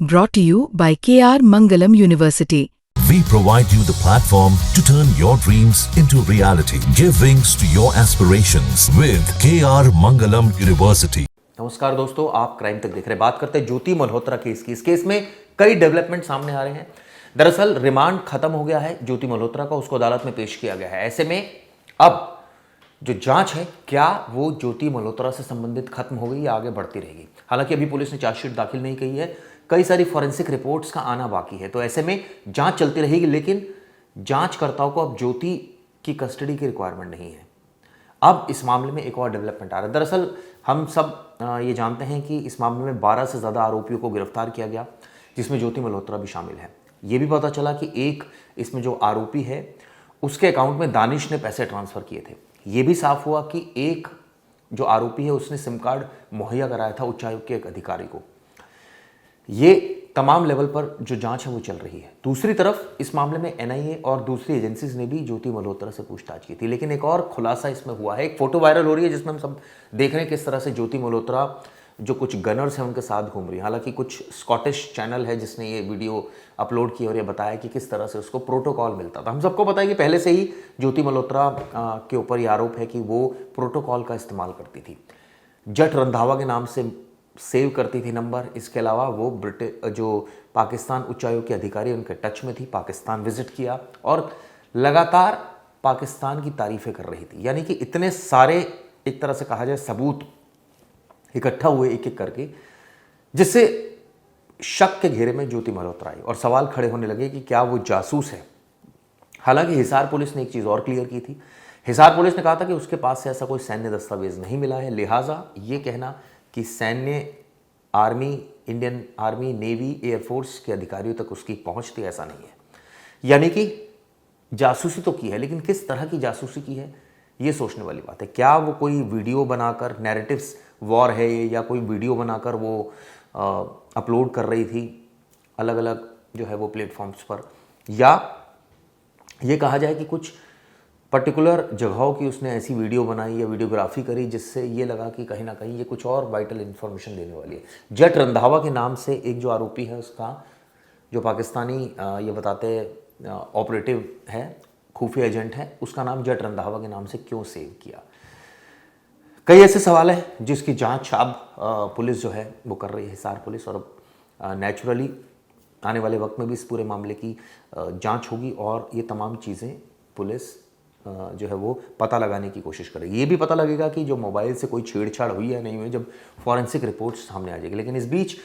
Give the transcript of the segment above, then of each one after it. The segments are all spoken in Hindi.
Brought to you by KR Mangalam University. We provide you the platform to turn your dreams into reality. Give wings to your aspirations with KR Mangalam University. नमस्कार दोस्तों, आप क्राइम तक देख रहे हैं। बात करते हैं ज्योति मल्होत्रा केस की। इस केस में कई डेवलपमेंट सामने आ रहे हैं। दरअसल रिमांड खत्म हो गया है ज्योति मल्होत्रा का, उसको अदालत में पेश किया गया है। ऐसे में अब जो जांच है, क्या वो ज्योति मल्होत्रा से संबंधित खत्म हो गई या आगे बढ़ती रहेगी? हालांकि अभी पुलिस ने चार्जशीट दाखिल नहीं की है, कई सारी फॉरेंसिक रिपोर्ट्स का आना बाकी है। तो ऐसे में जांच चलती रहेगी, लेकिन जांचकर्ताओं को अब ज्योति की कस्टडी की रिक्वायरमेंट नहीं है। अब इस मामले में एक और डेवलपमेंट आ रहा है। दरअसल हम सब ये जानते हैं कि इस मामले में 12 से ज़्यादा आरोपियों को गिरफ्तार किया गया, जिसमें ज्योति मल्होत्रा भी शामिल है। ये भी पता चला कि एक इसमें जो आरोपी है उसके अकाउंट में दानिश ने पैसे ट्रांसफ़र किए थे। ये भी साफ हुआ कि एक जो आरोपी है उसने सिम कार्ड मुहैया कराया था उच्चायुक्त के एक अधिकारी को। ये तमाम लेवल पर जो जांच है वो चल रही है। दूसरी तरफ इस मामले में एनआईए और दूसरी एजेंसीज ने भी ज्योति मल्होत्रा से पूछताछ की थी, लेकिन एक और खुलासा इसमें हुआ है। एक फोटो वायरल हो रही है जिसमें हम सब देख रहे हैं किस तरह से ज्योति मल्होत्रा जो कुछ गनर्स हैं उनके साथ घूम रही है। हालांकि कुछ स्कॉटिश चैनल है जिसने ये वीडियो अपलोड की और ये बताया कि किस तरह से उसको प्रोटोकॉल मिलता था। हम सबको पता है कि पहले से ही ज्योति मल्होत्रा के ऊपर ये आरोप है कि वो प्रोटोकॉल का इस्तेमाल करती थी, जट रंधावा के नाम से सेव करती थी नंबर। इसके अलावा वो जो पाकिस्तान उच्चायोग के अधिकारी उनके टच में थी, पाकिस्तान विजिट किया और लगातार पाकिस्तान की तारीफ़ें कर रही थी। यानी कि इतने सारे एक तरह से कहा जाए सबूत इकट्ठा हुए एक एक करके, जिससे शक के घेरे में ज्योति मल्होत्रा आई और सवाल खड़े होने लगे कि क्या वो जासूस है। हालांकि हिसार पुलिस ने एक चीज़ और क्लियर की थी। हिसार पुलिस ने कहा था कि उसके पास से ऐसा कोई सैन्य दस्तावेज नहीं मिला है, लिहाजा ये कहना कि सैन्य army, Indian army, navy, air force के अधिकारियों तक उसकी पहुंच थी, ऐसा नहीं है। यानी कि जासूसी तो की है, लेकिन किस तरह की जासूसी की है ये सोचने वाली बात है। क्या वो कोई वीडियो बनाकर, नैरेटिव्स वॉर है ये, या कोई वीडियो बनाकर वो अपलोड कर रही थी अलग अलग जो है वो प्लेटफॉर्म्स पर, या ये कहा जाए कि कुछ पर्टिकुलर जगहों की उसने ऐसी वीडियो बनाई या वीडियोग्राफी करी जिससे ये लगा कि कहीं ना कहीं ये कुछ और वाइटल इन्फॉर्मेशन देने वाली है। जट रंधावा के नाम से एक जो आरोपी है, उसका जो पाकिस्तानी ये बताते ऑपरेटिव है, खुफिया एजेंट है, उसका नाम जट रंधावा के नाम से क्यों सेव किया? कई ऐसे सवाल हैं जिसकी जांच अब पुलिस जो है वो कर रही है, हिसार पुलिस, और नेचुरली आने वाले वक्त में भी इस पूरे मामले की जांच होगी और ये तमाम चीज़ें पुलिस जो है वो पता लगाने की कोशिश करेगी। ये भी पता लगेगा कि जो मोबाइल से कोई छेड़छाड़ हुई है नहीं हुई, जब फॉरेंसिक रिपोर्ट्स सामने आ जाएगी। लेकिन इस बीच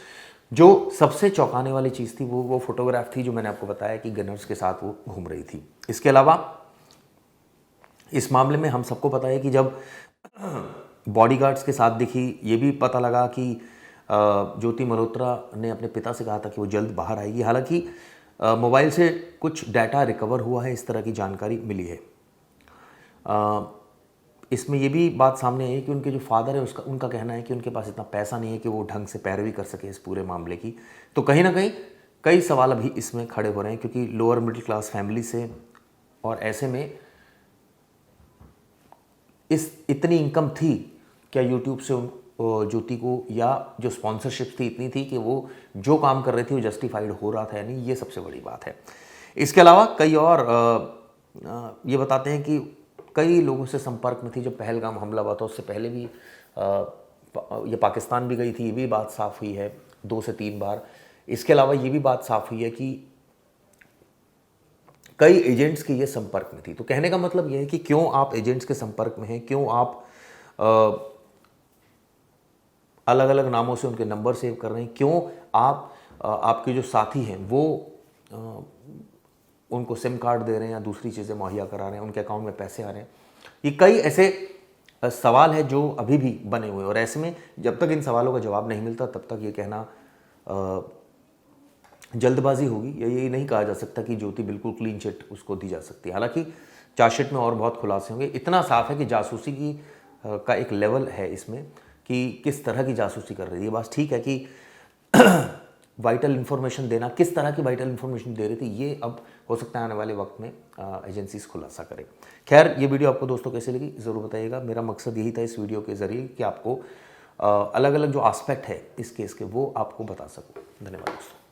जो सबसे चौंकाने वाली चीज़ थी वो फोटोग्राफ थी जो मैंने आपको बताया कि गनर्स के साथ वो घूम रही थी। इसके अलावा इस मामले में हम सबको पता है कि जब बॉडीगार्ड्स के साथ दिखी, ये भी पता लगा कि ज्योति मल्होत्रा ने अपने पिता से कहा था कि वो जल्द बाहर आएगी। हालांकि मोबाइल से कुछ डाटा रिकवर हुआ है, इस तरह की जानकारी मिली है। इसमें ये भी बात सामने आई कि उनके जो फादर है उनका कहना है कि उनके पास इतना पैसा नहीं है कि वो ढंग से पैरवी कर सके इस पूरे मामले की। तो कहीं ना कहीं कई सवाल अभी इसमें खड़े हो रहे हैं, क्योंकि लोअर मिडिल क्लास फैमिली से, और ऐसे में इस इतनी इनकम थी क्या यूट्यूब से ज्योति को, या जो स्पॉन्सरशिप थी इतनी थी कि वो जो काम कर रही थी वो जस्टिफाइड हो रहा था या नहीं, ये सबसे बड़ी बात है। इसके अलावा कई और ये बताते हैं कि कई लोगों से संपर्क में थी। जब पहलगाम हमला हुआ था उससे पहले भी ये पाकिस्तान भी गई थी, ये भी बात साफ हुई है 2 से 3 बार। इसके अलावा ये भी बात साफ हुई है कि कई एजेंट्स के ये संपर्क में थी। तो कहने का मतलब ये है कि क्यों आप एजेंट्स के संपर्क में हैं, क्यों आप अलग अलग नामों से उनके नंबर सेव कर रहे हैं, क्यों आप आपके जो साथी हैं वो उनको सिम कार्ड दे रहे हैं या दूसरी चीज़ें मुहैया करा रहे हैं, उनके अकाउंट में पैसे आ रहे हैं। ये कई ऐसे सवाल है जो अभी भी बने हुए हैं, और ऐसे में जब तक इन सवालों का जवाब नहीं मिलता तब तक ये कहना जल्दबाजी होगी, या ये नहीं कहा जा सकता कि ज्योति बिल्कुल क्लीन चिट उसको दी जा सकती है। हालांकि चार्जशीट में और बहुत खुलासे होंगे। इतना साफ है कि जासूसी की का एक लेवल है इसमें कि किस तरह की जासूसी कर रही है। बात ठीक है कि वाइटल इन्फॉर्मेशन देना, किस तरह की वाइटल इन्फॉर्मेशन दे रही थी, ये अब हो सकता है आने वाले वक्त में एजेंसीज खुलासा करें। खैर, ये वीडियो आपको दोस्तों कैसे लगी ज़रूर बताइएगा। मेरा मकसद यही था इस वीडियो के ज़रिए कि आपको अलग अलग जो एस्पेक्ट है इस केस के वो आपको बता सकूँ। धन्यवाद दोस्तों।